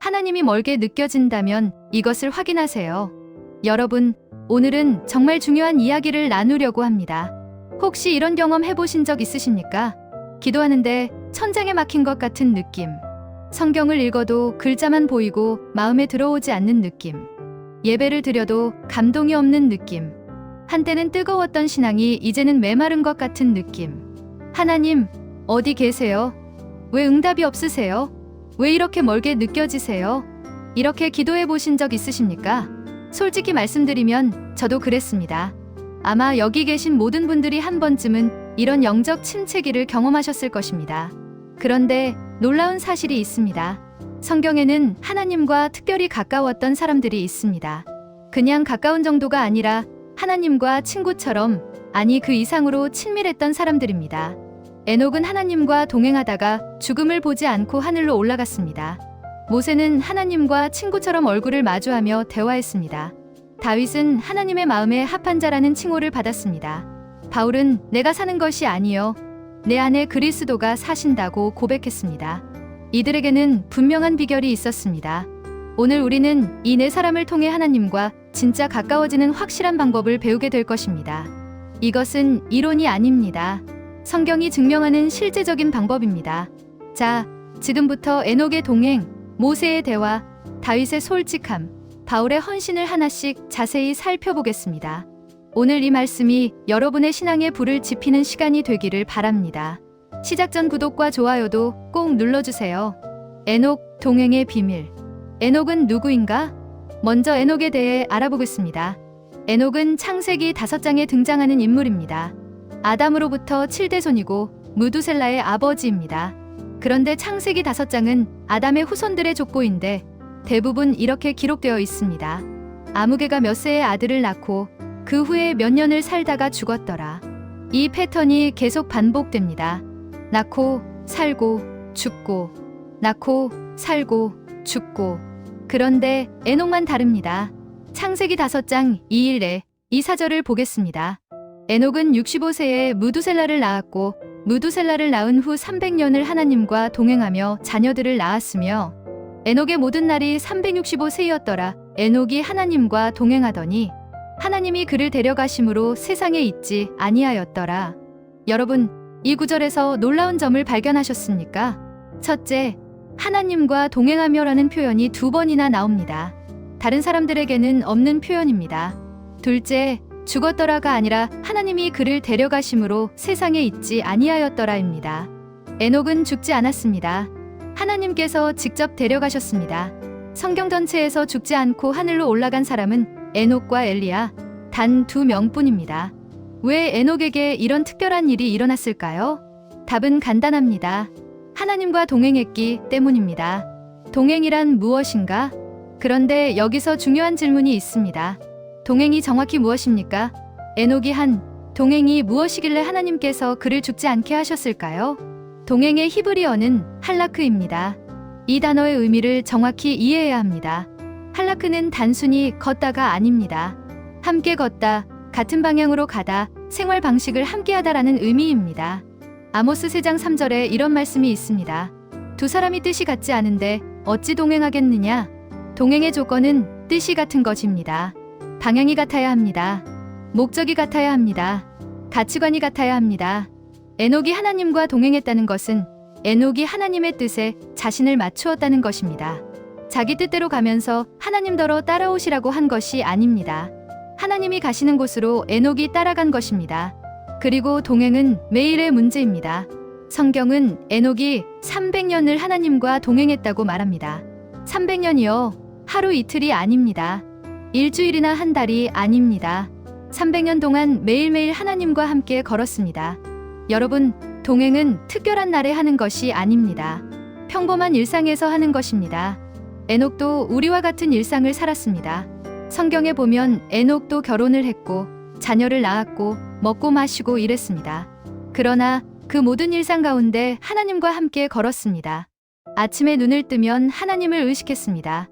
하나님이 멀게 느껴진다면 이것을 확인하세요. 여러분, 오늘은 정말 중요한 이야기를 나누려고 합니다. 혹시 이런 경험 해보신 적 있으십니까? 기도하는데 천장에 막힌 것 같은 느낌. 성경을 읽어도 글자만 보이고 마음에 들어오지 않는 느낌. 예배를 드려도 감동이 없는 느낌. 한때는 뜨거웠던 신앙이 이제는 메마른 것 같은 느낌. 하나님, 어디 계세요? 왜 응답이 없으세요? 왜 이렇게 멀게 느껴지세요? 이렇게 기도해 보신 적 있으십니까? 솔직히 말씀드리면 저도 그랬습니다. 아마 여기 계신 모든 분들이 한 번쯤은 이런 영적 침체기를 경험하셨을 것입니다. 그런데 놀라운 사실이 있습니다. 성경에는 하나님과 특별히 가까웠던 사람들이 있습니다. 그냥 가까운 정도가 아니라 하나님과 친구처럼, 아니 그 이상으로 친밀했던 사람들입니다. 에녹은 하나님과 동행하다가 죽음을 보지 않고 하늘로 올라갔습니다. 모세는 하나님과 친구처럼 얼굴을 마주하며 대화했습니다. 다윗은 하나님의 마음에 합한 자라는 칭호를 받았습니다. 바울은 내가 사는 것이 아니요 내 안에 그리스도가 사신다고 고백했습니다. 이들에게는 분명한 비결이 있었습니다. 오늘 우리는 이 네 사람을 통해 하나님과 진짜 가까워지는 확실한 방법을 배우게 될 것입니다. 이것은 이론이 아닙니다. 성경이 증명하는 실제적인 방법입니다. 자, 지금부터 에녹의 동행, 모세의 대화, 다윗의 솔직함, 바울의 헌신을 하나씩 자세히 살펴보겠습니다. 오늘 이 말씀이 여러분의 신앙에 불을 지피는 시간이 되기를 바랍니다. 시작 전 구독과 좋아요도 꼭 눌러주세요. 에녹, 동행의 비밀. 에녹은 누구인가? 먼저 에녹에 대해 알아보겠습니다. 에녹은 창세기 5장에 등장하는 인물입니다. 아담으로부터 7대손이고 무두셀라의 아버지입니다. 그런데 창세기 5장은 아담의 후손들의 족보인데 대부분 이렇게 기록되어 있습니다. 아무개가 몇 세의 아들을 낳고 그 후에 몇 년을 살다가 죽었더라. 이 패턴이 계속 반복됩니다. 낳고 살고 죽고 낳고 살고 죽고. 그런데 에녹만 다릅니다. 창세기 5장 2일에 이 사절을 보겠습니다. 에녹은 65세에 무두셀라를 낳았고 무두셀라를 낳은 후 300년을 하나님과 동행하며 자녀들을 낳았으며 에녹의 모든 날이 365세였더라. 에녹이 하나님과 동행하더니 하나님이 그를 데려가심으로 세상에 있지 아니하였더라. 여러분, 이 구절에서 놀라운 점을 발견하셨습니까? 첫째, 하나님과 동행하며라는 표현이 2번이나 나옵니다. 다른 사람들에게는 없는 표현입니다. 둘째, 죽었더라가 아니라 하나님이 그를 데려가심으로 세상에 있지 아니하였더라입니다. 에녹은 죽지 않았습니다. 하나님께서 직접 데려가셨습니다. 성경 전체에서 죽지 않고 하늘로 올라간 사람은 에녹과 엘리야, 단 2명뿐입니다. 왜 에녹에게 이런 특별한 일이 일어났을까요? 답은 간단합니다. 하나님과 동행했기 때문입니다. 동행이란 무엇인가? 그런데 여기서 중요한 질문이 있습니다. 동행이 정확히 무엇입니까? 에녹이 한 동행이 무엇이길래 하나님께서 그를 죽지 않게 하셨을까요? 동행의 히브리어는 할라크입니다. 이 단어의 의미를 정확히 이해해야 합니다. 할라크는 단순히 걷다가 아닙니다. 함께 걷다, 같은 방향으로 가다, 생활 방식을 함께하다라는 의미입니다. 아모스 3장 3절에 이런 말씀이 있습니다. 두 사람이 뜻이 같지 않은데 어찌 동행하겠느냐? 동행의 조건은 뜻이 같은 것입니다. 방향이 같아야 합니다. 목적이 같아야 합니다. 가치관이 같아야 합니다. 에녹이 하나님과 동행했다는 것은 에녹이 하나님의 뜻에 자신을 맞추었다는 것입니다. 자기 뜻대로 가면서 하나님더러 따라오시라고 한 것이 아닙니다. 하나님이 가시는 곳으로 에녹이 따라간 것입니다. 그리고 동행은 매일의 문제입니다. 성경은 에녹이 300년을 하나님과 동행했다고 말합니다. 300년이요. 하루 이틀이 아닙니다. 일주일이나 한 달이 아닙니다. 300년 동안 매일매일 하나님과 함께 걸었습니다. 여러분, 동행은 특별한 날에 하는 것이 아닙니다. 평범한 일상에서 하는 것입니다. 에녹도 우리와 같은 일상을 살았습니다. 성경에 보면 에녹도 결혼을 했고 자녀를 낳았고 먹고 마시고 일했습니다. 그러나 그 모든 일상 가운데 하나님과 함께 걸었습니다. 아침에 눈을 뜨면 하나님을 의식했습니다.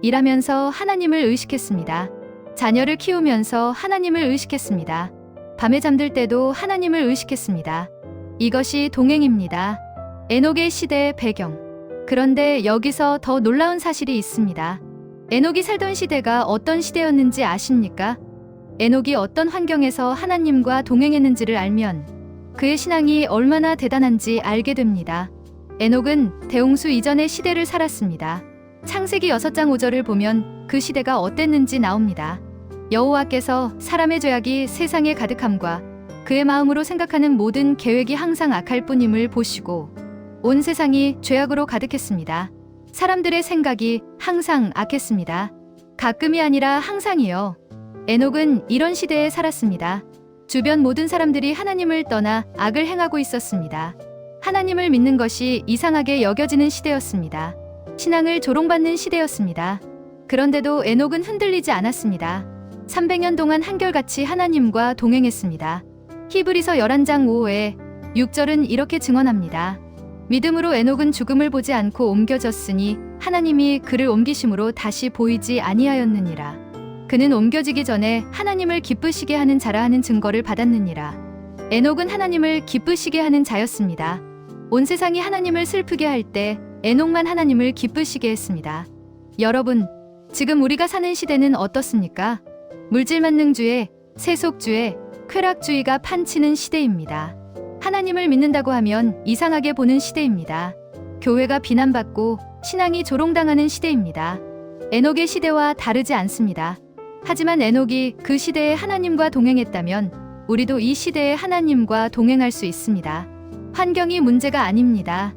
일하면서 하나님을 의식했습니다. 자녀를 키우면서 하나님을 의식했습니다. 밤에 잠들 때도 하나님을 의식했습니다. 이것이 동행입니다. 에녹의 시대의 배경. 그런데 여기서 더 놀라운 사실이 있습니다. 에녹이 살던 시대가 어떤 시대였는지 아십니까? 에녹이 어떤 환경에서 하나님과 동행했는지를 알면 그의 신앙이 얼마나 대단한지 알게 됩니다. 에녹은 대홍수 이전의 시대를 살았습니다. 창세기 6장 5절을 보면 그 시대가 어땠는지 나옵니다. 여호와께서 사람의 죄악이 세상에 가득함과 그의 마음으로 생각하는 모든 계획이 항상 악할 뿐임을 보시고 온 세상이 죄악으로 가득했습니다. 사람들의 생각이 항상 악했습니다. 가끔이 아니라 항상이요. 에녹은 이런 시대에 살았습니다. 주변 모든 사람들이 하나님을 떠나 악을 행하고 있었습니다. 하나님을 믿는 것이 이상하게 여겨지는 시대였습니다. 신앙을 조롱받는 시대였습니다. 그런데도 에녹은 흔들리지 않았습니다. 300년 동안 한결같이 하나님과 동행했습니다. 히브리서 11장 5회 6절은 이렇게 증언합니다. 믿음으로 에녹은 죽음을 보지 않고 옮겨졌으니 하나님이 그를 옮기심으로 다시 보이지 아니하였느니라. 그는 옮겨지기 전에 하나님을 기쁘시게 하는 자라 하는 증거를 받았느니라. 에녹은 하나님을 기쁘시게 하는 자였습니다. 온 세상이 하나님을 슬프게 할 때 에녹만 하나님을 기쁘시게 했습니다. 여러분, 지금 우리가 사는 시대는 어떻습니까? 물질만능주의, 세속주의, 쾌락주의가 판치는 시대입니다. 하나님을 믿는다고 하면 이상하게 보는 시대입니다. 교회가 비난받고 신앙이 조롱당하는 시대입니다. 에녹의 시대와 다르지 않습니다. 하지만 에녹이 그 시대에 하나님과 동행했다면 우리도 이 시대에 하나님과 동행할 수 있습니다. 환경이 문제가 아닙니다.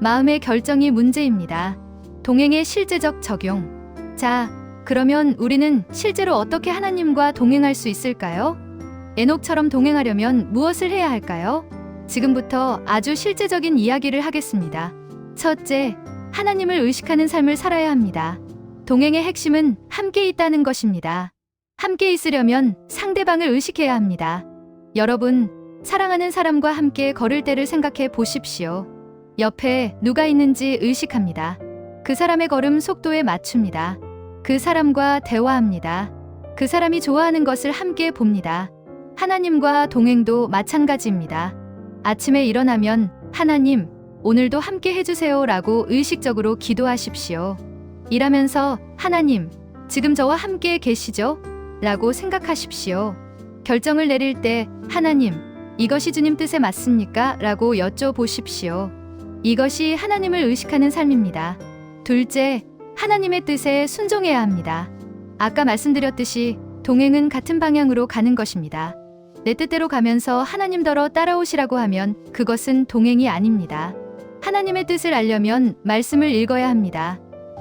마음의 결정이 문제입니다. 동행의 실제적 적용. 자, 그러면 우리는 실제로 어떻게 하나님과 동행할 수 있을까요? 에녹처럼 동행하려면 무엇을 해야 할까요? 지금부터 아주 실제적인 이야기를 하겠습니다. 첫째, 하나님을 의식하는 삶을 살아야 합니다. 동행의 핵심은 함께 있다는 것입니다. 함께 있으려면 상대방을 의식해야 합니다. 여러분, 사랑하는 사람과 함께 걸을 때를 생각해 보십시오. 옆에 누가 있는지 의식합니다. 그 사람의 걸음 속도에 맞춥니다. 그 사람과 대화합니다. 그 사람이 좋아하는 것을 함께 봅니다. 하나님과 동행도 마찬가지입니다. 아침에 일어나면 하나님, 오늘도 함께 해주세요 라고 의식적으로 기도하십시오. 일하면서 하나님, 지금 저와 함께 계시죠? 라고 생각하십시오. 결정을 내릴 때 하나님, 이것이 주님 뜻에 맞습니까? 라고 여쭤보십시오. 이것이 하나님을 의식하는 삶입니다. 둘째, 하나님의 뜻에 순종해야 합니다. 아까 말씀드렸듯이 동행은 같은 방향으로 가는 것입니다. 내 뜻대로 가면서 하나님더러 따라오시라고 하면 그것은 동행이 아닙니다. 하나님의 뜻을 알려면 말씀을 읽어야 합니다.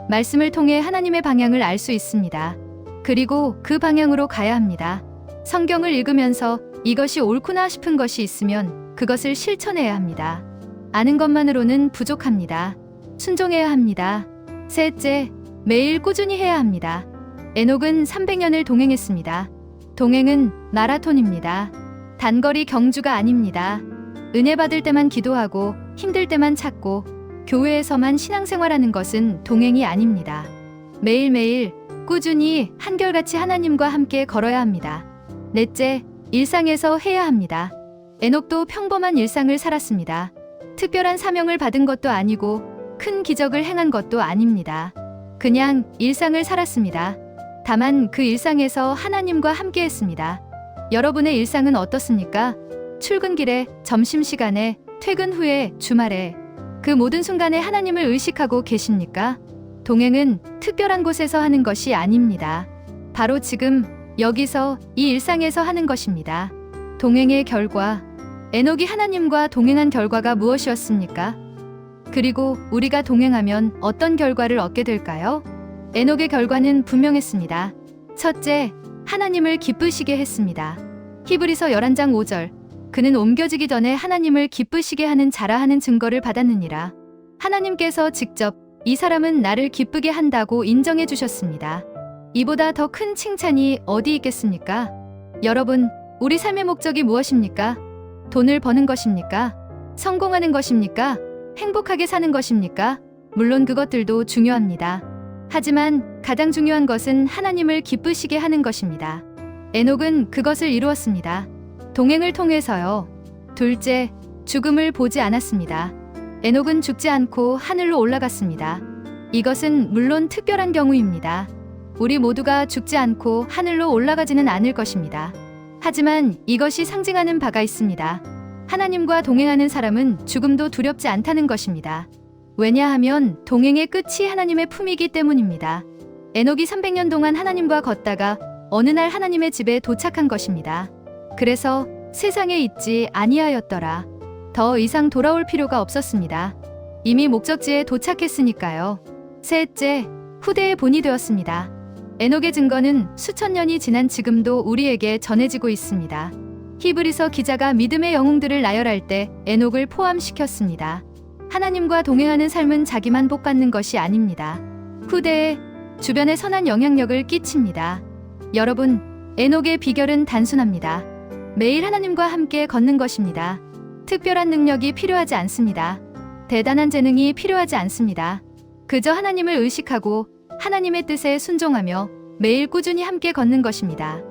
말씀을 통해 하나님의 방향을 알 수 있습니다. 그리고 그 방향으로 가야 합니다. 성경을 읽으면서 이것이 옳구나 싶은 것이 있으면 그것을 실천해야 합니다. 아는 것만으로는 부족합니다. 순종해야 합니다. 셋째, 매일 꾸준히 해야 합니다. 에녹은 300년을 동행했습니다. 동행은 마라톤입니다. 단거리 경주가 아닙니다. 은혜 받을 때만 기도하고 힘들 때만 찾고 교회에서만 신앙생활하는 것은 동행이 아닙니다. 매일매일 꾸준히 한결같이 하나님과 함께 걸어야 합니다. 넷째, 일상에서 해야 합니다. 에녹도 평범한 일상을 살았습니다. 특별한 사명을 받은 것도 아니고 큰 기적을 행한 것도 아닙니다. 그냥 일상을 살았습니다. 다만 그 일상에서 하나님과 함께 했습니다. 여러분의 일상은 어떻습니까? 출근길에, 점심시간에, 퇴근 후에, 주말에 그 모든 순간에 하나님을 의식하고 계십니까? 동행은 특별한 곳에서 하는 것이 아닙니다. 바로 지금 여기서 이 일상에서 하는 것입니다. 동행의 결과, 에녹이 하나님과 동행한 결과가 무엇이었습니까? 그리고 우리가 동행하면 어떤 결과를 얻게 될까요? 에녹의 결과는 분명했습니다. 첫째, 하나님을 기쁘시게 했습니다. 히브리서 11장 5절. 그는 옮겨지기 전에 하나님을 기쁘시게 하는 자라 하는 증거를 받았느니라. 하나님께서 직접 이 사람은 나를 기쁘게 한다고 인정해 주셨습니다. 이보다 더 큰 칭찬이 어디 있겠습니까? 여러분, 우리 삶의 목적이 무엇입니까? 돈을 버는 것입니까? 성공하는 것입니까? 행복하게 사는 것입니까? 물론 그것들도 중요합니다. 하지만 가장 중요한 것은 하나님을 기쁘시게 하는 것입니다. 에녹은 그것을 이루었습니다. 동행을 통해서요. 둘째, 죽음을 보지 않았습니다. 에녹은 죽지 않고 하늘로 올라갔습니다. 이것은 물론 특별한 경우입니다. 우리 모두가 죽지 않고 하늘로 올라가지는 않을 것입니다. 하지만 이것이 상징하는 바가 있습니다. 하나님과 동행하는 사람은 죽음도 두렵지 않다는 것입니다. 왜냐하면 동행의 끝이 하나님의 품이기 때문입니다. 에녹이 300년 동안 하나님과 걷다가 어느 날 하나님의 집에 도착한 것입니다. 그래서 세상에 있지 아니하였더라. 더 이상 돌아올 필요가 없었습니다. 이미 목적지에 도착했으니까요. 셋째, 후대의 본이 되었습니다. 에녹의 증거는 수천 년이 지난 지금도 우리에게 전해지고 있습니다. 히브리서 기자가 믿음의 영웅들을 나열할 때 에녹을 포함시켰습니다. 하나님과 동행하는 삶은 자기만 복받는 것이 아닙니다. 후대에 주변에 선한 영향력을 끼칩니다. 여러분, 에녹의 비결은 단순합니다. 매일 하나님과 함께 걷는 것입니다. 특별한 능력이 필요하지 않습니다. 대단한 재능이 필요하지 않습니다. 그저 하나님을 의식하고 하나님의 뜻에 순종하며 매일 꾸준히 함께 걷는 것입니다.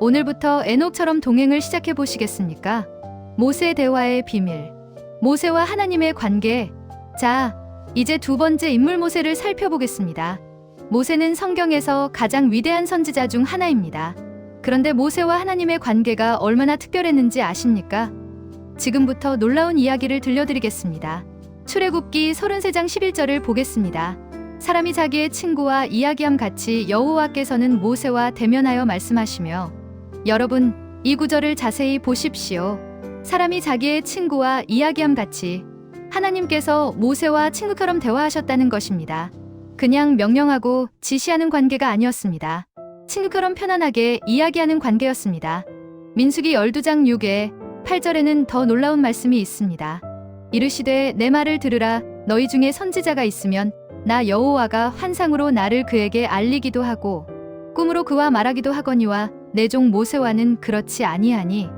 오늘부터 에녹처럼 동행을 시작해 보시겠습니까? 모세 대화의 비밀. 모세와 하나님의 관계. 자, 이제 두 번째 인물 모세를 살펴보겠습니다. 모세는 성경에서 가장 위대한 선지자 중 하나입니다. 그런데 모세와 하나님의 관계가 얼마나 특별했는지 아십니까? 지금부터 놀라운 이야기를 들려드리겠습니다. 출애굽기 33장 11절을 보겠습니다. 사람이 자기의 친구와 이야기함 같이 여호와께서는 모세와 대면하여 말씀하시며, 여러분, 이 구절을 자세히 보십시오. 사람이 자기의 친구와 이야기함 같이 하나님께서 모세와 친구처럼 대화하셨다는 것입니다. 그냥 명령하고 지시하는 관계가 아니었습니다. 친구처럼 편안하게 이야기하는 관계였습니다. 민수기 12장 6에 8절에는 더 놀라운 말씀이 있습니다. 이르시되 내 말을 들으라. 너희 중에 선지자가 있으면 나 여호와가 환상으로 나를 그에게 알리기도 하고 꿈으로 그와 말하기도 하거니와 내 종 모세와는 그렇지 아니하니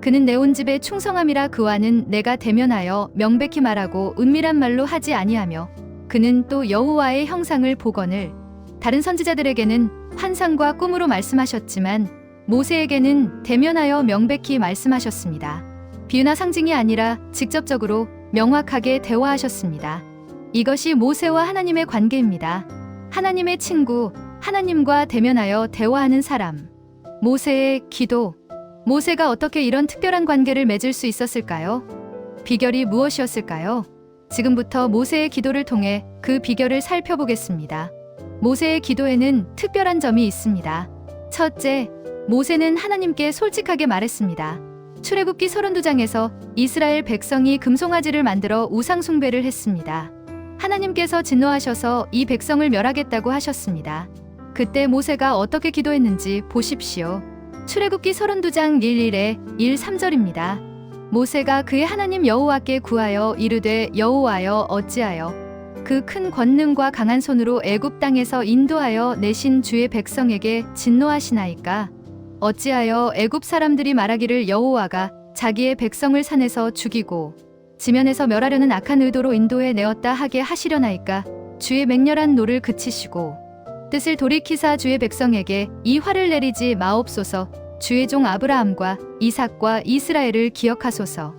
그는 내 온 집에 충성함이라. 그와는 내가 대면하여 명백히 말하고 은밀한 말로 하지 아니하며 그는 또 여호와의 형상을 보거늘. 다른 선지자들에게는 환상과 꿈으로 말씀하셨지만 모세에게는 대면하여 명백히 말씀하셨습니다. 비유나 상징이 아니라 직접적으로 명확하게 대화하셨습니다. 이것이 모세와 하나님의 관계입니다. 하나님의 친구, 하나님과 대면하여 대화하는 사람. 모세의 기도. 모세가 어떻게 이런 특별한 관계를 맺을 수 있었을까요? 비결이 무엇이었을까요? 지금부터 모세의 기도를 통해 그 비결을 살펴보겠습니다. 모세의 기도에는 특별한 점이 있습니다. 첫째, 모세는 하나님께 솔직하게 말했습니다. 출애굽기 32장에서 이스라엘 백성이 금송아지를 만들어 우상 숭배를 했습니다. 하나님께서 진노하셔서 이 백성을 멸하겠다고 하셨습니다. 그때 모세가 어떻게 기도했는지 보십시오. 출애굽기 32장 1일에 1-3절입니다. 모세가 그의 하나님 여호와께 구하여 이르되 여호와여 어찌하여 그 큰 권능과 강한 손으로 애굽 땅에서 인도하여 내신 주의 백성에게 진노하시나이까? 어찌하여 애굽 사람들이 말하기를 여호와가 자기의 백성을 산에서 죽이고 지면에서 멸하려는 악한 의도로 인도해 내었다 하게 하시려나이까? 주의 맹렬한 노를 그치시고 뜻을 돌이키사 주의 백성에게 이 화를 내리지 마옵소서. 주의 종 아브라함과 이삭과 이스라엘을 기억하소서.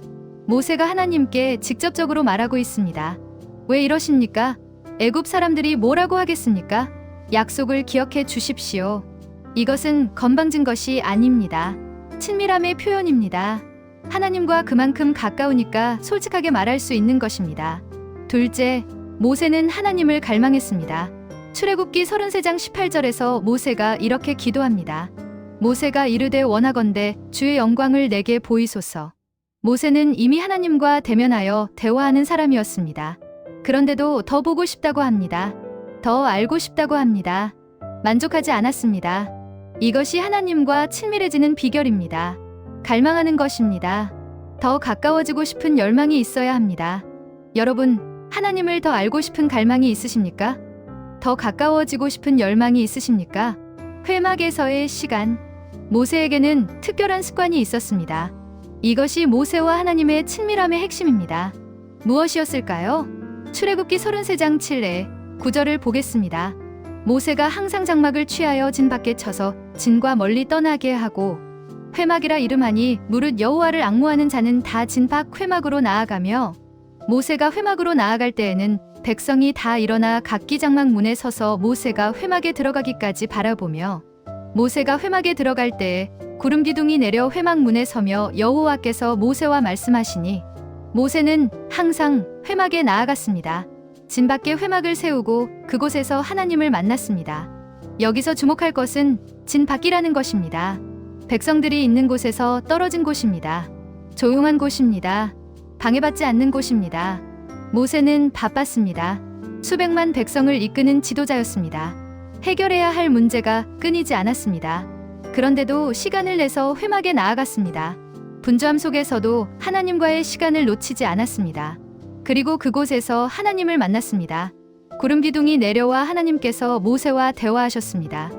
모세가 하나님께 직접적으로 말하고 있습니다. 왜 이러십니까? 애굽 사람들이 뭐라고 하겠습니까? 약속을 기억해 주십시오. 이것은 건방진 것이 아닙니다. 친밀함의 표현입니다. 하나님과 그만큼 가까우니까 솔직하게 말할 수 있는 것입니다. 둘째, 모세는 하나님을 갈망했습니다. 출애굽기 33장 18절에서 모세가 이렇게 기도합니다. 모세가 이르되 원하건대 주의 영광을 내게 보이소서. 모세는 이미 하나님과 대면하여 대화하는 사람이었습니다. 그런데도 더 보고 싶다고 합니다. 더 알고 싶다고 합니다. 만족하지 않았습니다. 이것이 하나님과 친밀해지는 비결입니다. 갈망하는 것입니다. 더 가까워지고 싶은 열망이 있어야 합니다. 여러분, 하나님을 더 알고 싶은 갈망이 있으십니까? 더 가까워지고 싶은 열망이 있으십니까? 회막에서의 시간. 모세에게는 특별한 습관이 있었습니다. 이것이 모세와 하나님의 친밀함의 핵심입니다. 무엇이었을까요? 출애굽기 33장 7에 9절을 보겠습니다. 모세가 항상 장막을 취하여 진 밖에 쳐서 진과 멀리 떠나게 하고 회막이라 이름하니 무릇 여호와를 앙모하는 자는 다 진 밖 회막으로 나아가며 모세가 회막으로 나아갈 때에는 백성이 다 일어나 각기 장막 문에 서서 모세가 회막에 들어가기까지 바라보며 모세가 회막에 들어갈 때에 구름 기둥이 내려 회막 문에 서며 여호와께서 모세와 말씀하시니 모세는 항상 회막에 나아갔습니다. 진 밖에 회막을 세우고 그곳에서 하나님을 만났습니다. 여기서 주목할 것은 진 밖이라는 것입니다. 백성들이 있는 곳에서 떨어진 곳입니다. 조용한 곳입니다. 방해받지 않는 곳입니다. 모세는 바빴습니다. 수백만 백성을 이끄는 지도자였습니다. 해결해야 할 문제가 끊이지 않았습니다. 그런데도 시간을 내서 회막에 나아갔습니다. 분주함 속에서도 하나님과의 시간을 놓치지 않았습니다. 그리고 그곳에서 하나님을 만났습니다. 구름 기둥이 내려와 하나님께서 모세와 대화하셨습니다.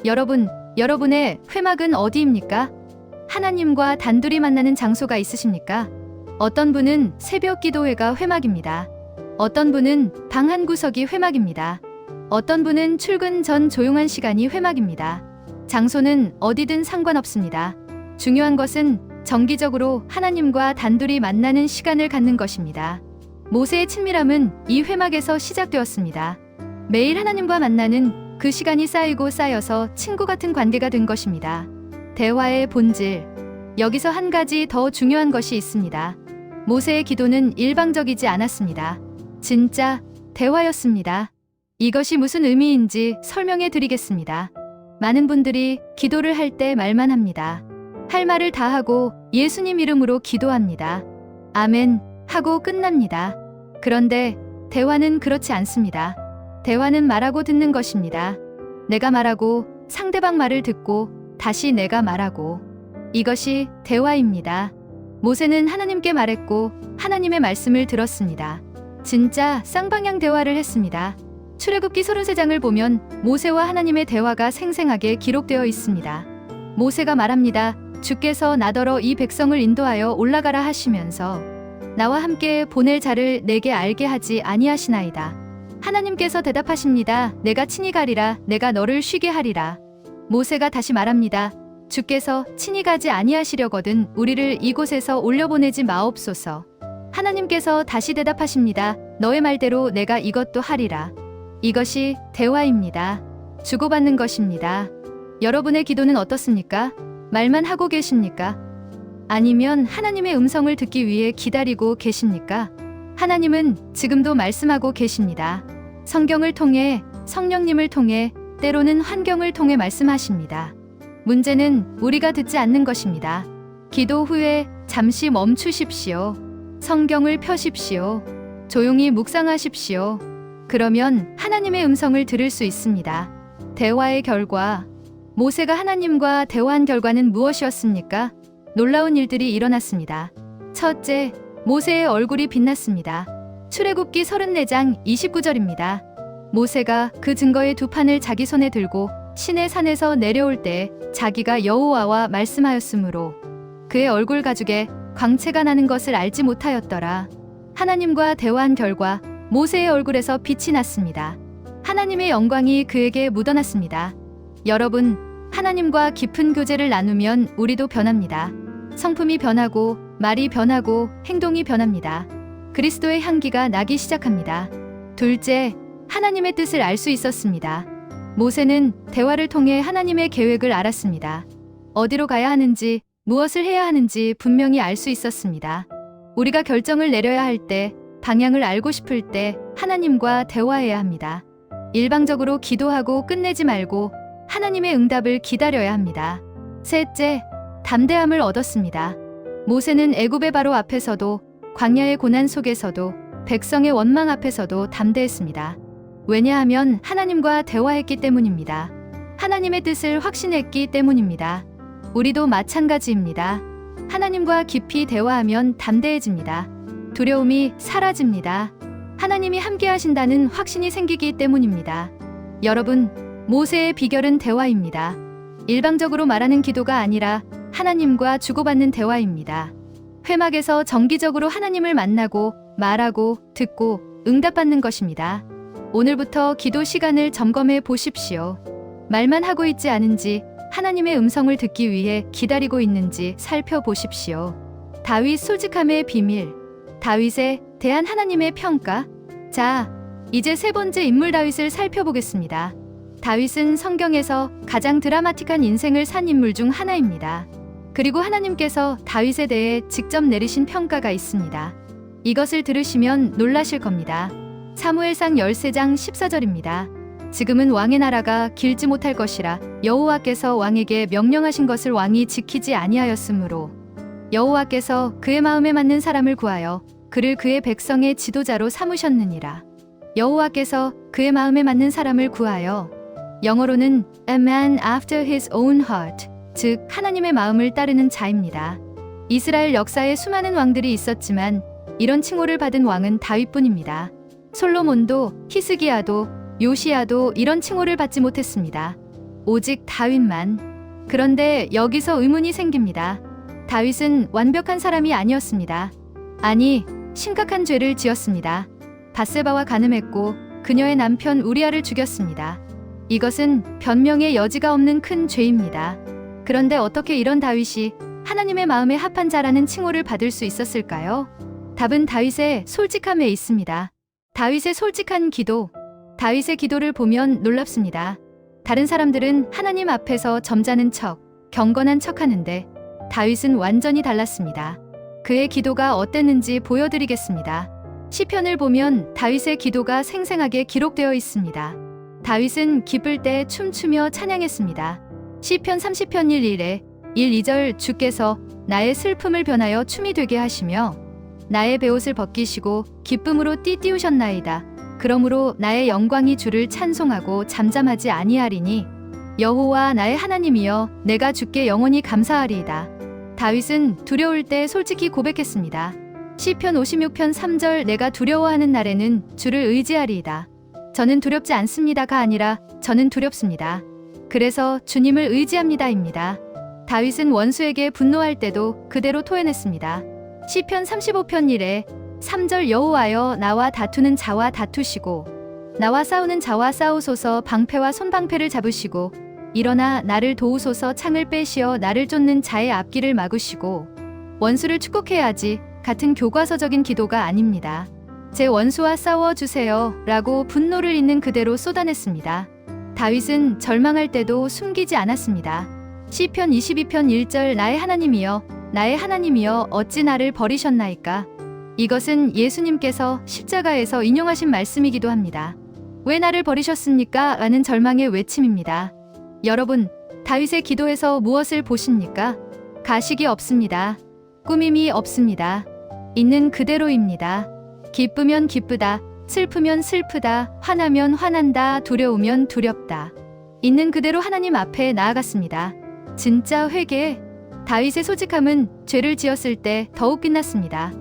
여러분의 회막은 어디입니까? 하나님과 단둘이 만나는 장소가 있으십니까? 어떤 분은 새벽 기도회가 회막입니다. 어떤 분은 방 한 구석이 회막입니다. 어떤 분은 출근 전 조용한 시간이 회막입니다. 장소는 어디든 상관없습니다. 중요한 것은 정기적으로 하나님과 단둘이 만나는 시간을 갖는 것입니다. 모세의 친밀함은 이 회막에서 시작되었습니다. 매일 하나님과 만나는 그 시간이 쌓이고 쌓여서 친구 같은 관계가 된 것입니다. 대화의 본질. 여기서 한 가지 더 중요한 것이 있습니다. 모세의 기도는 일방적이지 않았습니다. 진짜 대화였습니다. 이것이 무슨 의미인지 설명해 드리겠습니다. 많은 분들이 기도를 할 때 말만 합니다. 할 말을 다 하고 예수님 이름으로 기도합니다. 아멘 하고 끝납니다. 그런데 대화는 그렇지 않습니다. 대화는 말하고 듣는 것입니다. 내가 말하고 상대방 말을 듣고 다시 내가 말하고. 이것이 대화입니다. 모세는 하나님께 말했고 하나님의 말씀을 들었습니다. 진짜 쌍방향 대화를 했습니다. 출애굽기 33장을 보면 모세와 하나님의 대화가 생생하게 기록되어 있습니다. 모세가 말합니다. 주께서 나더러 이 백성을 인도하여 올라가라 하시면서 나와 함께 보낼 자를 내게 알게 하지 아니하시나이다. 하나님께서 대답하십니다. 내가 친히 가리라. 내가 너를 쉬게 하리라. 모세가 다시 말합니다. 주께서 친히 가지 아니하시려거든 우리를 이곳에서 올려보내지 마옵소서. 하나님께서 다시 대답하십니다. 너의 말대로 내가 이것도 하리라. 이것이 대화입니다. 주고받는 것입니다. 여러분의 기도는 어떻습니까? 말만 하고 계십니까? 아니면 하나님의 음성을 듣기 위해 기다리고 계십니까? 하나님은 지금도 말씀하고 계십니다. 성경을 통해, 성령님을 통해, 때로는 환경을 통해 말씀하십니다. 문제는 우리가 듣지 않는 것입니다. 기도 후에 잠시 멈추십시오. 성경을 펴십시오. 조용히 묵상하십시오. 그러면 하나님의 음성을 들을 수 있습니다. 대화의 결과. 모세가 하나님과 대화한 결과는 무엇이었습니까? 놀라운 일들이 일어났습니다. 첫째, 모세의 얼굴이 빛났습니다. 출애굽기 34장 29절입니다. 모세가 그 증거의 두 판을 자기 손에 들고 시내 산에서 내려올 때 자기가 여호와와 말씀하였으므로 그의 얼굴 가죽에 광채가 나는 것을 알지 못하였더라. 하나님과 대화한 결과 모세의 얼굴에서 빛이 났습니다. 하나님의 영광이 그에게 묻어났습니다. 여러분, 하나님과 깊은 교제를 나누면 우리도 변합니다. 성품이 변하고 말이 변하고 행동이 변합니다. 그리스도의 향기가 나기 시작합니다. 둘째, 하나님의 뜻을 알 수 있었습니다. 모세는 대화를 통해 하나님의 계획을 알았습니다. 어디로 가야 하는지, 무엇을 해야 하는지 분명히 알 수 있었습니다. 우리가 결정을 내려야 할 때, 방향을 알고 싶을 때 하나님과 대화해야 합니다. 일방적으로 기도하고 끝내지 말고 하나님의 응답을 기다려야 합니다. 셋째, 담대함을 얻었습니다. 모세는 애굽의 바로 앞에서도 광야의 고난 속에서도 백성의 원망 앞에서도 담대했습니다. 왜냐하면 하나님과 대화했기 때문입니다. 하나님의 뜻을 확신했기 때문입니다. 우리도 마찬가지입니다. 하나님과 깊이 대화하면 담대해집니다. 두려움이 사라집니다. 하나님이 함께 하신다는 확신이 생기기 때문입니다. 여러분, 모세의 비결은 대화입니다. 일방적으로 말하는 기도가 아니라 하나님과 주고받는 대화입니다. 회막에서 정기적으로 하나님을 만나고 말하고 듣고 응답받는 것입니다. 오늘부터 기도 시간을 점검해 보십시오. 말만 하고 있지 않은지 하나님의 음성을 듣기 위해 기다리고 있는지 살펴보십시오. 다윗 솔직함의 비밀. 다윗의 대한 하나님의 평가. 자, 이제 세 번째 인물 다윗을 살펴보겠습니다. 다윗은 성경에서 가장 드라마틱한 인생을 산 인물 중 하나입니다. 그리고 하나님께서 다윗에 대해 직접 내리신 평가가 있습니다. 이것을 들으시면 놀라실 겁니다. 사무엘상 13장 14절입니다. 지금은 왕의 나라가 길지 못할 것이라 여호와께서 왕에게 명령하신 것을 왕이 지키지 아니하였으므로 여호와께서 그의 마음에 맞는 사람을 구하여 그를 그의 백성의 지도자로 삼으셨느니라. 여호와께서 그의 마음에 맞는 사람을 구하여, 영어로는 a man after his own heart, 즉 하나님의 마음을 따르는 자입니다. 이스라엘 역사에 수많은 왕들이 있었지만 이런 칭호를 받은 왕은 다윗뿐입니다. 솔로몬도, 히스기야도, 요시야도 이런 칭호를 받지 못했습니다. 오직 다윗만. 그런데 여기서 의문이 생깁니다. 다윗은 완벽한 사람이 아니었습니다. 아니, 심각한 죄를 지었습니다. 밧세바와 간음했고 그녀의 남편 우리아를 죽였습니다. 이것은 변명의 여지가 없는 큰 죄입니다. 그런데 어떻게 이런 다윗이 하나님의 마음에 합한 자라는 칭호를 받을 수 있었을까요? 답은 다윗의 솔직함에 있습니다. 다윗의 솔직한 기도. 다윗의 기도를 보면 놀랍습니다. 다른 사람들은 하나님 앞에서 점잖은 척, 경건한 척 하는데 다윗은 완전히 달랐습니다. 그의 기도가 어땠는지 보여드리겠습니다. 시편을 보면 다윗의 기도가 생생하게 기록되어 있습니다. 다윗은 기쁠 때 춤추며 찬양했습니다. 시편 30편 1, 2절 주께서 나의 슬픔을 변하여 춤이 되게 하시며 나의 베옷을 벗기시고 기쁨으로 띠띠우셨나이다. 그러므로 나의 영광이 주를 찬송하고 잠잠하지 아니하리니 여호와 나의 하나님이여 내가 주께 영원히 감사하리이다. 다윗은 두려울 때 솔직히 고백했습니다. 시편 56편 3절 내가 두려워하는 날에는 주를 의지하리이다. 저는 두렵지 않습니다가 아니라 저는 두렵습니다. 그래서 주님을 의지합니다입니다. 다윗은 원수에게 분노할 때도 그대로 토해냈습니다. 시편 35편 1, 3절 여호와여 나와 다투는 자와 다투시고 나와 싸우는 자와 싸우소서. 방패와 손방패를 잡으시고 일어나 나를 도우소서. 창을 빼시어 나를 쫓는 자의 앞길을 막으시고. 원수를 축복해야지 같은 교과서적인 기도가 아닙니다. 제 원수와 싸워주세요 라고 분노를 있는 그대로 쏟아냈습니다. 다윗은 절망할 때도 숨기지 않았습니다. 시편 22편 1절 나의 하나님이여 어찌 나를 버리셨나이까. 이것은 예수님께서 십자가에서 인용하신 말씀이기도 합니다. 왜 나를 버리셨습니까? 라는 절망의 외침입니다. 여러분, 다윗의 기도에서 무엇을 보십니까? 가식이 없습니다. 꾸밈이 없습니다. 있는 그대로입니다. 기쁘면 기쁘다, 슬프면 슬프다, 화나면 화난다, 두려우면 두렵다. 있는 그대로 하나님 앞에 나아갔습니다. 진짜 회개. 다윗의 솔직함은 죄를 지었을 때 더욱 빛났습니다.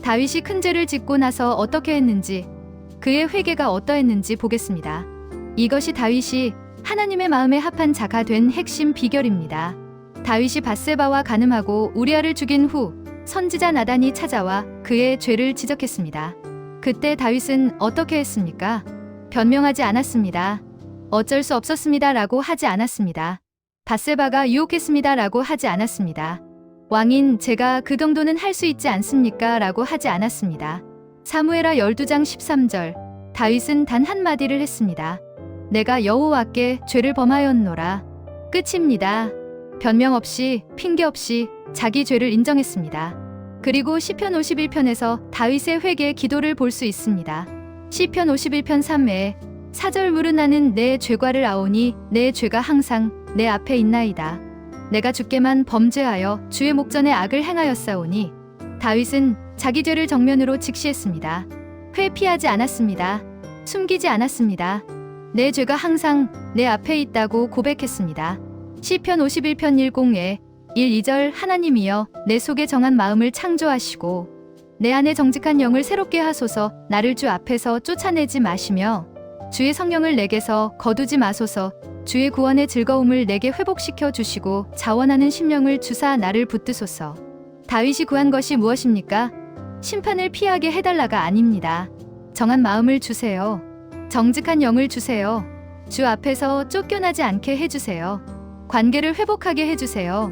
다윗이 큰 죄를 짓고 나서 어떻게 했는지, 그의 회개가 어떠했는지 보겠습니다. 이것이 다윗이 하나님의 마음에 합한 자가 된 핵심 비결입니다. 다윗이 밧세바와 간음하고 우리아를 죽인 후 선지자 나단이 찾아와 그의 죄를 지적했습니다. 그때 다윗은 어떻게 했습니까? 변명하지 않았습니다. 어쩔 수 없었습니다 라고 하지 않았습니다. 밧세바가 유혹했습니다 라고 하지 않았습니다. 왕인 제가 그 정도는 할 수 있지 않습니까? 라고 하지 않았습니다. 사무엘하 12장 13절 다윗은 단 한마디를 했습니다. 내가 여호와께 죄를 범하였노라. 끝입니다. 변명 없이, 핑계 없이 자기 죄를 인정했습니다. 그리고 시편 51편에서 다윗의 회개의 기도를 볼 수 있습니다. 시편 51편 3회 4절 물은 나는 내 죄과를 아오니 내 죄가 항상 내 앞에 있나이다. 내가 주께만 범죄하여 주의 목전에 악을 행하였사오니. 다윗은 자기 죄를 정면으로 직시했습니다. 회피하지 않았습니다. 숨기지 않았습니다. 내 죄가 항상 내 앞에 있다고 고백했습니다. 시편 51편 10에 2절 하나님이여 내 속에 정한 마음을 창조하시고 내 안에 정직한 영을 새롭게 하소서. 나를 주 앞에서 쫓아내지 마시며 주의 성령을 내게서 거두지 마소서. 주의 구원의 즐거움을 내게 회복시켜 주시고 자원하는 심령을 주사 나를 붙드소서. 다윗이 구한 것이 무엇입니까? 심판을 피하게 해달라가 아닙니다. 정한 마음을 주세요. 정직한 영을 주세요. 주 앞에서 쫓겨나지 않게 해주세요. 관계를 회복하게 해주세요.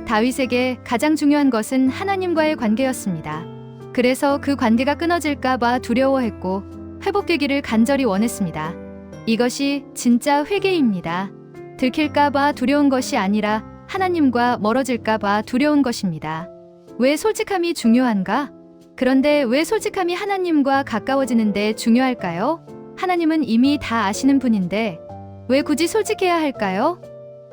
다윗에게 가장 중요한 것은 하나님과의 관계였습니다. 그래서 그 관계가 끊어질까봐 두려워했고 회복되기를 간절히 원했습니다. 이것이 진짜 회개입니다. 들킬까봐 두려운 것이 아니라 하나님과 멀어질까봐 두려운 것입니다. 왜 솔직함이 중요한가? 그런데 왜 솔직함이 하나님과 가까워지는데 중요할까요? 하나님은 이미 다 아시는 분인데 왜 굳이 솔직해야 할까요?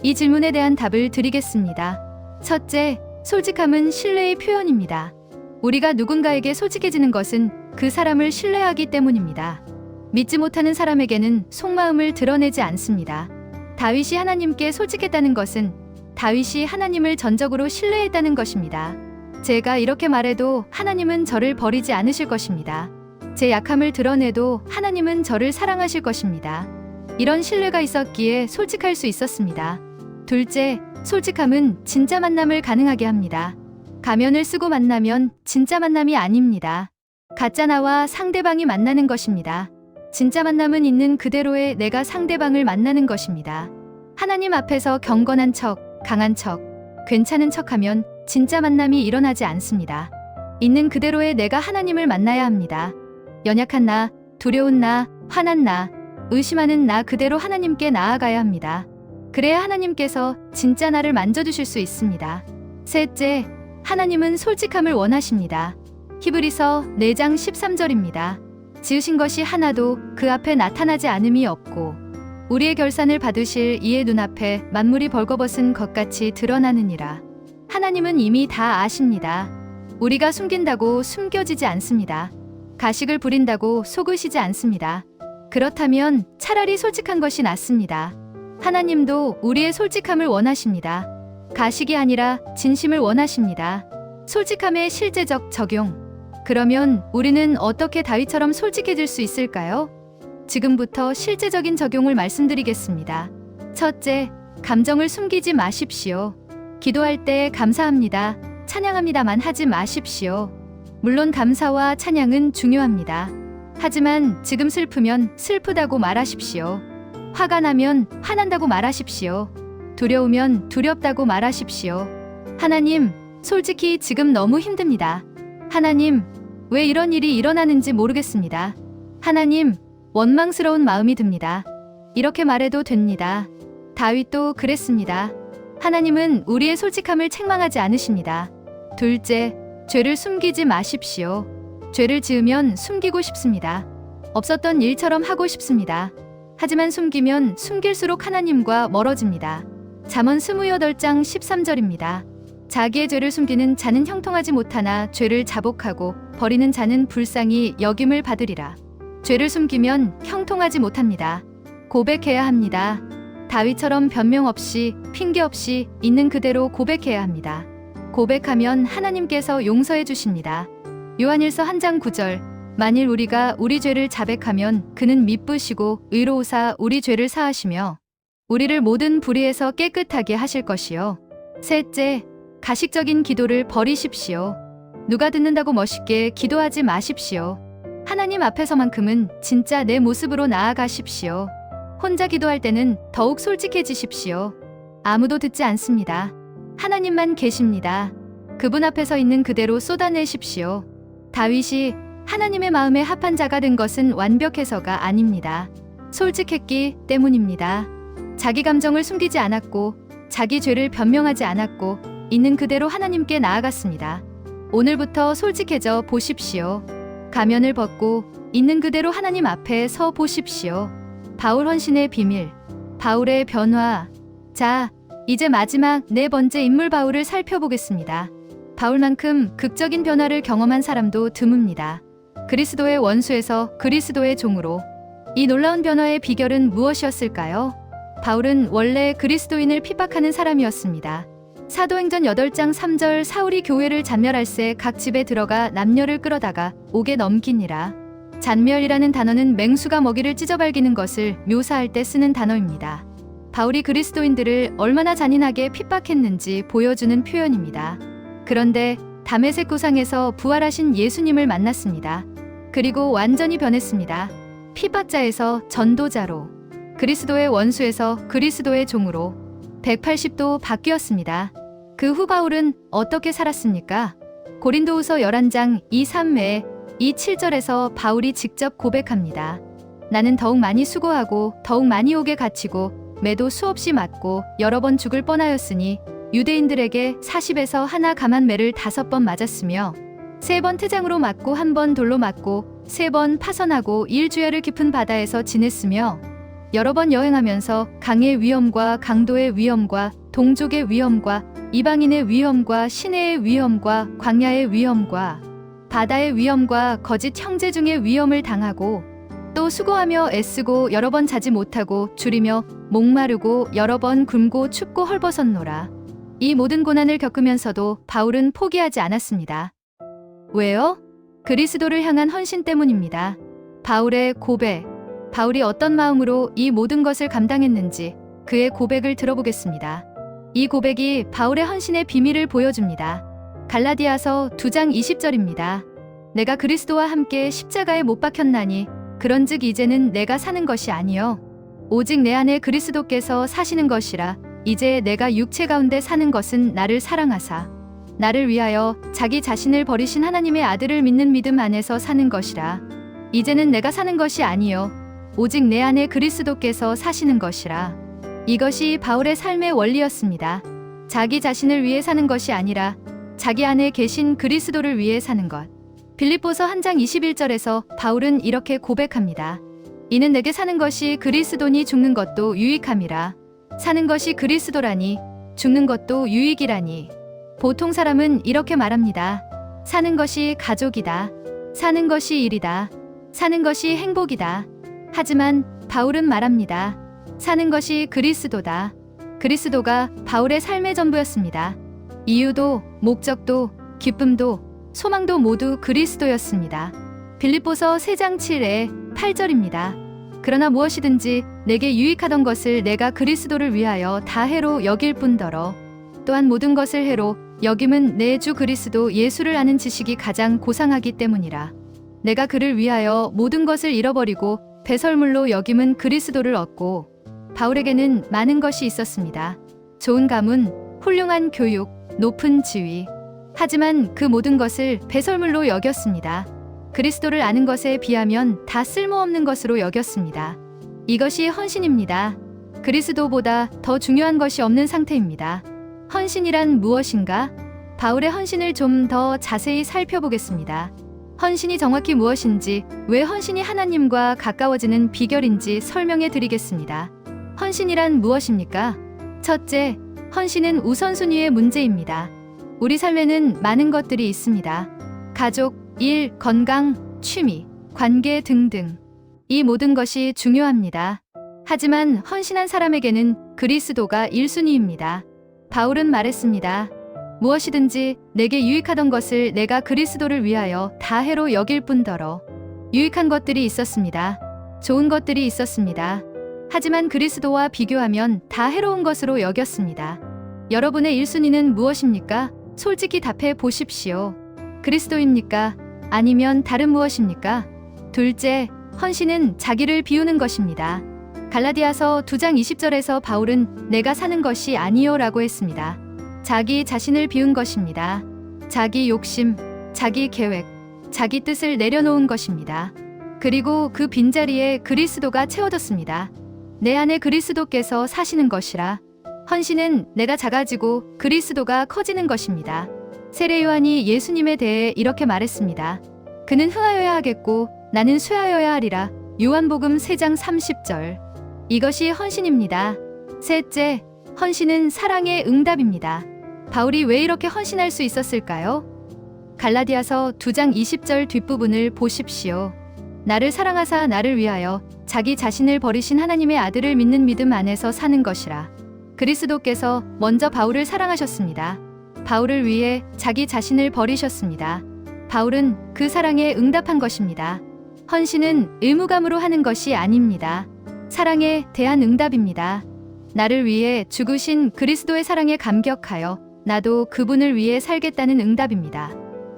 이 질문에 대한 답을 드리겠습니다. 첫째, 솔직함은 신뢰의 표현입니다. 우리가 누군가에게 솔직해지는 것은 그 사람을 신뢰하기 때문입니다. 믿지 못하는 사람에게는 속마음을 드러내지 않습니다. 다윗이 하나님께 솔직했다는 것은 다윗이 하나님을 전적으로 신뢰했다는 것입니다. 제가 이렇게 말해도 하나님은 저를 버리지 않으실 것입니다. 제 약함을 드러내도 하나님은 저를 사랑하실 것입니다. 이런 신뢰가 있었기에 솔직할 수 있었습니다. 둘째, 솔직함은 진짜 만남을 가능하게 합니다. 가면을 쓰고 만나면 진짜 만남이 아닙니다. 가짜 나와 상대방이 만나는 것입니다. 진짜 만남은 있는 그대로의 내가 상대방을 만나는 것입니다. 하나님 앞에서 경건한 척, 강한 척, 괜찮은 척하면 진짜 만남이 일어나지 않습니다. 있는 그대로의 내가 하나님을 만나야 합니다. 연약한 나, 두려운 나, 화난 나, 의심하는 나 그대로 하나님께 나아가야 합니다. 그래야 하나님께서 진짜 나를 만져주실 수 있습니다. 셋째, 하나님은 솔직함을 원하십니다. 히브리서 4장 13절입니다. 지으신 것이 하나도 그 앞에 나타나지 않음이 없고 우리의 결산을 받으실 이의 눈앞에 만물이 벌거벗은 것 같이 드러나느니라. 하나님은 이미 다 아십니다. 우리가 숨긴다고 숨겨지지 않습니다. 가식을 부린다고 속으시지 않습니다. 그렇다면 차라리 솔직한 것이 낫습니다. 하나님도 우리의 솔직함을 원하십니다. 가식이 아니라 진심을 원하십니다. 솔직함의 실제적 적용. 그러면 우리는 어떻게 다윗처럼 솔직해질 수 있을까요? 지금부터 실제적인 적용을 말씀드리겠습니다. 첫째, 감정을 숨기지 마십시오. 기도할 때 감사합니다, 찬양합니다만 하지 마십시오. 물론 감사와 찬양은 중요합니다. 하지만 지금 슬프면 슬프다고 말하십시오. 화가 나면 화난다고 말하십시오. 두려우면 두렵다고 말하십시오. 하나님, 솔직히 지금 너무 힘듭니다. 하나님, 왜 이런 일이 일어나는지 모르겠습니다. 하나님, 원망스러운 마음이 듭니다. 이렇게 말해도 됩니다. 다윗도 그랬습니다. 하나님은 우리의 솔직함을 책망하지 않으십니다. 둘째, 죄를 숨기지 마십시오. 죄를 지으면 숨기고 싶습니다. 없었던 일처럼 하고 싶습니다. 하지만 숨기면 숨길수록 하나님과 멀어집니다. 잠언 28장 13절입니다. 자기의 죄를 숨기는 자는 형통하지 못하나 죄를 자복하고 버리는 자는 불쌍히 여김을 받으리라. 죄를 숨기면 형통하지 못합니다. 고백해야 합니다. 다윗처럼 변명 없이 핑계 없이 있는 그대로 고백해야 합니다. 고백하면 하나님께서 용서해 주십니다. 요한일서 1장 9절. 만일 우리가 우리 죄를 자백하면 그는 미쁘시고 의로우사 우리 죄를 사하시며 우리를 모든 불의에서 깨끗하게 하실 것이요. 셋째, 가식적인 기도를 버리십시오. 누가 듣는다고 멋있게 기도하지 마십시오. 하나님 앞에서만큼은 진짜 내 모습으로 나아가십시오. 혼자 기도할 때는 더욱 솔직해지십시오. 아무도 듣지 않습니다. 하나님만 계십니다. 그분 앞에서 있는 그대로 쏟아내십시오. 다윗이 하나님의 마음에 합한 자가 된 것은 완벽해서가 아닙니다. 솔직했기 때문입니다. 자기 감정을 숨기지 않았고 자기 죄를 변명하지 않았고 있는 그대로 하나님께 나아갔습니다. 오늘부터 솔직해져 보십시오. 가면을 벗고 있는 그대로 하나님 앞에 서 보십시오. 바울 헌신의 비밀, 바울의 변화. 자, 이제 마지막 네 번째 인물 바울을 살펴보겠습니다. 바울만큼 극적인 변화를 경험한 사람도 드뭅니다. 그리스도의 원수에서 그리스도의 종으로. 이 놀라운 변화의 비결은 무엇이었을까요? 바울은 원래 그리스도인을 핍박하는 사람이었습니다. 사도행전 8장 3절 사울이 교회를 잔멸할새 각 집에 들어가 남녀를 끌어다가 옥에 넘기니라. 잔멸이라는 단어는 맹수가 먹이를 찢어발기는 것을 묘사할 때 쓰는 단어입니다. 바울이 그리스도인들을 얼마나 잔인하게 핍박했는지 보여주는 표현입니다. 그런데 다메섹 고상에서 부활하신 예수님을 만났습니다. 그리고 완전히 변했습니다. 핍박자에서 전도자로, 그리스도의 원수에서 그리스도의 종으로 180도 바뀌었습니다. 그 후 바울은 어떻게 살았습니까? 고린도후서 11장 2-3회 2-7절에서 바울이 직접 고백합니다. 나는 더욱 많이 수고하고 더욱 많이 옥에 갇히고 매도 수없이 맞고 여러 번 죽을 뻔하였으니 유대인들에게 40에서 하나 감한 매를 5번 맞았으며 3번 태장으로 맞고 1번 돌로 맞고 3번 파선하고 일주야를 깊은 바다에서 지냈으며 여러 번 여행하면서 강의 위험과 강도의 위험과 동족의 위험과 이방인의 위험과 시내의 위험과 광야의 위험과 바다의 위험과 거짓 형제 중의 위험을 당하고 또 수고하며 애쓰고 여러 번 자지 못하고 줄이며 목마르고 여러 번 굶고 춥고 헐벗었노라. 이 모든 고난을 겪으면서도 바울은 포기하지 않았습니다. 왜요? 그리스도를 향한 헌신 때문입니다. 바울의 고백. 바울이 어떤 마음으로 이 모든 것을 감당했는지 그의 고백을 들어보겠습니다. 이 고백이 바울의 헌신의 비밀을 보여줍니다. 갈라디아서 2장 20절입니다. 내가 그리스도와 함께 십자가에 못 박혔나니 그런즉 이제는 내가 사는 것이 아니요 오직 내 안에 그리스도께서 사시는 것이라. 이제 내가 육체 가운데 사는 것은 나를 사랑하사 나를 위하여 자기 자신을 버리신 하나님의 아들을 믿는 믿음 안에서 사는 것이라. 이제는 내가 사는 것이 아니요 오직 내 안에 그리스도께서 사시는 것이라. 이것이 바울의 삶의 원리였습니다. 자기 자신을 위해 사는 것이 아니라 자기 안에 계신 그리스도를 위해 사는 것. 빌립보서 1장 21절에서 바울은 이렇게 고백합니다. 이는 내게 사는 것이 그리스도니 죽는 것도 유익함이라. 사는 것이 그리스도라니 죽는 것도 유익이라니. 보통 사람은 이렇게 말합니다. 사는 것이 가족이다. 사는 것이 일이다. 사는 것이 행복이다. 하지만 바울은 말합니다. 사는 것이 그리스도다. 그리스도가 바울의 삶의 전부였습니다. 이유도, 목적도, 기쁨도, 소망도 모두 그리스도였습니다. 빌립보서 3장 7에 8절입니다. 그러나 무엇이든지 내게 유익하던 것을 내가 그리스도를 위하여 다 해로 여길 뿐더러 또한 모든 것을 해로 여김은 내 주 그리스도 예수를 아는 지식이 가장 고상하기 때문이라. 내가 그를 위하여 모든 것을 잃어버리고 배설물로 여김은 그리스도를 얻고. 바울에게는 많은 것이 있었습니다. 좋은 가문, 훌륭한 교육, 높은 지위. 하지만 그 모든 것을 배설물로 여겼습니다. 그리스도를 아는 것에 비하면 다 쓸모없는 것으로 여겼습니다. 이것이 헌신입니다. 그리스도보다 더 중요한 것이 없는 상태입니다. 헌신이란 무엇인가? 바울의 헌신을 좀 더 자세히 살펴보겠습니다. 헌신이 정확히 무엇인지, 왜 헌신이 하나님과 가까워지는 비결인지 설명해 드리겠습니다. 헌신이란 무엇입니까? 첫째, 헌신은 우선순위의 문제입니다. 우리 삶에는 많은 것들이 있습니다. 가족, 일, 건강, 취미, 관계 등등. 이 모든 것이 중요합니다. 하지만 헌신한 사람에게는 그리스도가 1순위입니다. 바울은 말했습니다. 무엇이든지 내게 유익하던 것을 내가 그리스도를 위하여 다 해로 여길 뿐더러. 유익한 것들이 있었습니다. 좋은 것들이 있었습니다. 하지만 그리스도와 비교하면 다 해로운 것으로 여겼습니다. 여러분의 1순위는 무엇입니까? 솔직히 답해 보십시오. 그리스도입니까? 아니면 다른 무엇입니까? 둘째, 헌신은 자기를 비우는 것입니다. 갈라디아서 2장 20절에서 바울은 내가 사는 것이 아니요 라고 했습니다. 자기 자신을 비운 것입니다. 자기 욕심, 자기 계획, 자기 뜻을 내려놓은 것입니다. 그리고 그 빈자리에 그리스도가 채워졌습니다. 내 안에 그리스도께서 사시는 것이라. 헌신은 내가 작아지고 그리스도가 커지는 것입니다. 세례 요한이 예수님에 대해 이렇게 말했습니다. 그는 흥하여야 하겠고 나는 쇠하여야 하리라. 요한복음 3장 30절. 이것이 헌신입니다. 셋째, 헌신은 사랑의 응답입니다. 바울이 왜 이렇게 헌신할 수 있었을까요? 갈라디아서 2장 20절 뒷부분을 보십시오. 나를 사랑하사 나를 위하여 자기 자신을 버리신 하나님의 아들을 믿는 믿음 안에서 사는 것이라. 그리스도께서 먼저 바울을 사랑하셨습니다. 바울을 위해 자기 자신을 버리셨습니다. 바울은 그 사랑에 응답한 것입니다. 헌신은 의무감으로 하는 것이 아닙니다. 사랑에 대한 응답입니다. 나를 위해 죽으신 그리스도의 사랑에 감격하여 나도 그분을 위해 살겠다는 응답입니다.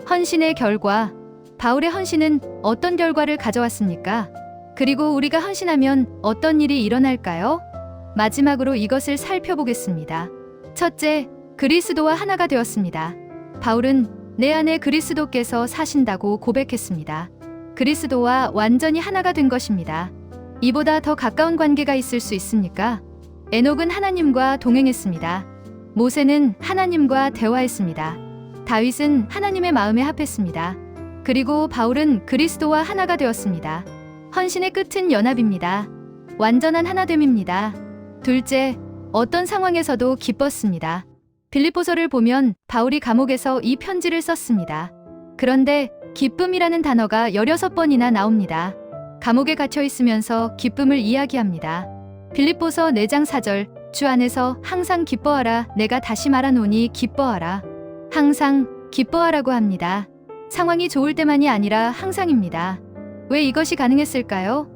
헌신의 결과, 바울의 헌신은 어떤 결과를 가져왔습니까? 그리고 우리가 헌신하면 어떤 일이 일어날까요? 마지막으로 이것을 살펴보겠습니다. 첫째, 그리스도와 하나가 되었습니다. 바울은 내 안에 그리스도께서 사신다고 고백했습니다. 그리스도와 완전히 하나가 된 것입니다. 이보다 더 가까운 관계가 있을 수 있습니까? 에녹은 하나님과 동행했습니다. 모세는 하나님과 대화했습니다. 다윗은 하나님의 마음에 합했습니다. 그리고 바울은 그리스도와 하나가 되었습니다. 헌신의 끝은 연합입니다. 완전한 하나됨입니다. 둘째, 어떤 상황에서도 기뻤습니다. 빌립보서를 보면 바울이 감옥에서 이 편지를 썼습니다. 그런데 기쁨이라는 단어가 16번이나 나옵니다. 감옥에 갇혀 있으면서 기쁨을 이야기합니다. 빌립보서 4장 4절, 주 안에서 항상 기뻐하라. 내가 다시 말하노니 기뻐하라. 항상 기뻐하라고 합니다. 상황이 좋을 때만이 아니라 항상입니다. 왜 이것이 가능했을까요?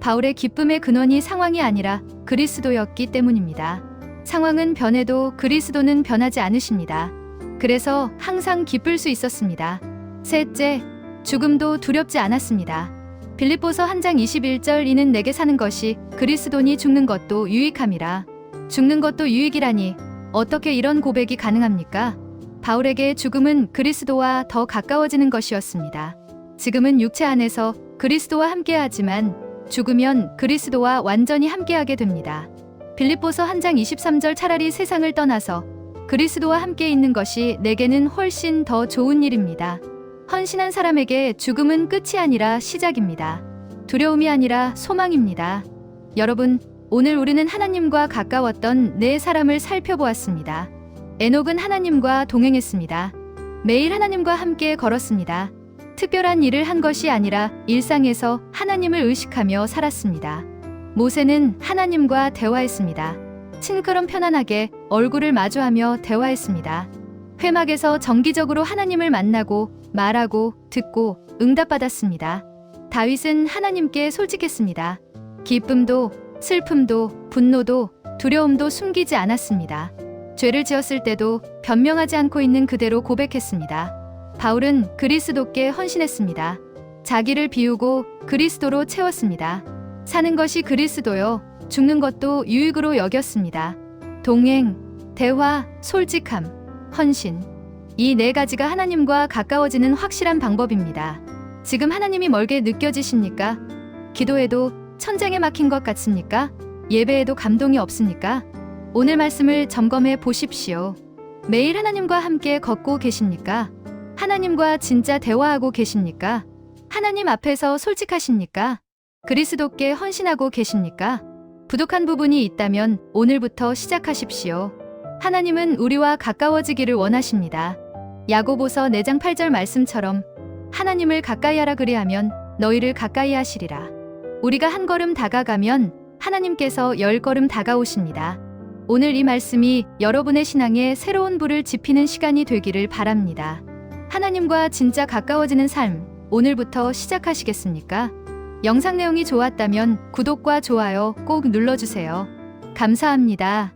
바울의 기쁨의 근원이 상황이 아니라 그리스도였기 때문입니다. 상황은 변해도 그리스도는 변하지 않으십니다. 그래서 항상 기쁠 수 있었습니다. 셋째, 죽음도 두렵지 않았습니다. 빌립보서 1장 21절, 이는 내게 사는 것이 그리스도니 죽는 것도 유익함이라. 죽는 것도 유익이라니 어떻게 이런 고백이 가능합니까? 바울에게 죽음은 그리스도와 더 가까워지는 것이었습니다. 지금은 육체 안에서 그리스도와 함께하지만 죽으면 그리스도와 완전히 함께하게 됩니다. 빌립보서 1장 23절, 차라리 세상을 떠나서 그리스도와 함께 있는 것이 내게는 훨씬 더 좋은 일입니다. 헌신한 사람에게 죽음은 끝이 아니라 시작입니다. 두려움이 아니라 소망입니다. 여러분, 오늘 우리는 하나님과 가까웠던 네 사람을 살펴보았습니다. 에녹은 하나님과 동행했습니다. 매일 하나님과 함께 걸었습니다. 특별한 일을 한 것이 아니라 일상에서 하나님을 의식하며 살았습니다. 모세는 하나님과 대화했습니다. 친구처럼 편안하게 얼굴을 마주하며 대화했습니다. 회막에서 정기적으로 하나님을 만나고 말하고 듣고 응답받았습니다. 다윗은 하나님께 솔직했습니다. 기쁨도 슬픔도 분노도 두려움도 숨기지 않았습니다. 죄를 지었을 때도 변명하지 않고 있는 그대로 고백했습니다. 바울은 그리스도께 헌신했습니다. 자기를 비우고 그리스도로 채웠습니다. 사는 것이 그리스도요, 죽는 것도 유익으로 여겼습니다. 동행, 대화, 솔직함, 헌신. 이 네 가지가 하나님과 가까워지는 확실한 방법입니다. 지금 하나님이 멀게 느껴지십니까? 기도해도 천장에 막힌 것 같습니까? 예배에도 감동이 없습니까? 오늘 말씀을 점검해 보십시오. 매일 하나님과 함께 걷고 계십니까? 하나님과 진짜 대화하고 계십니까? 하나님 앞에서 솔직하십니까? 그리스도께 헌신하고 계십니까? 부족한 부분이 있다면 오늘부터 시작하십시오. 하나님은 우리와 가까워지기를 원하십니다. 야고보서 4장 8절 말씀처럼 하나님을 가까이 하라 그리하면 너희를 가까이 하시리라. 우리가 한 걸음 다가가면 하나님께서 10걸음 다가오십니다. 오늘 이 말씀이 여러분의 신앙에 새로운 불을 지피는 시간이 되기를 바랍니다. 하나님과 진짜 가까워지는 삶, 오늘부터 시작하시겠습니까? 영상 내용이 좋았다면 구독과 좋아요 꼭 눌러주세요. 감사합니다.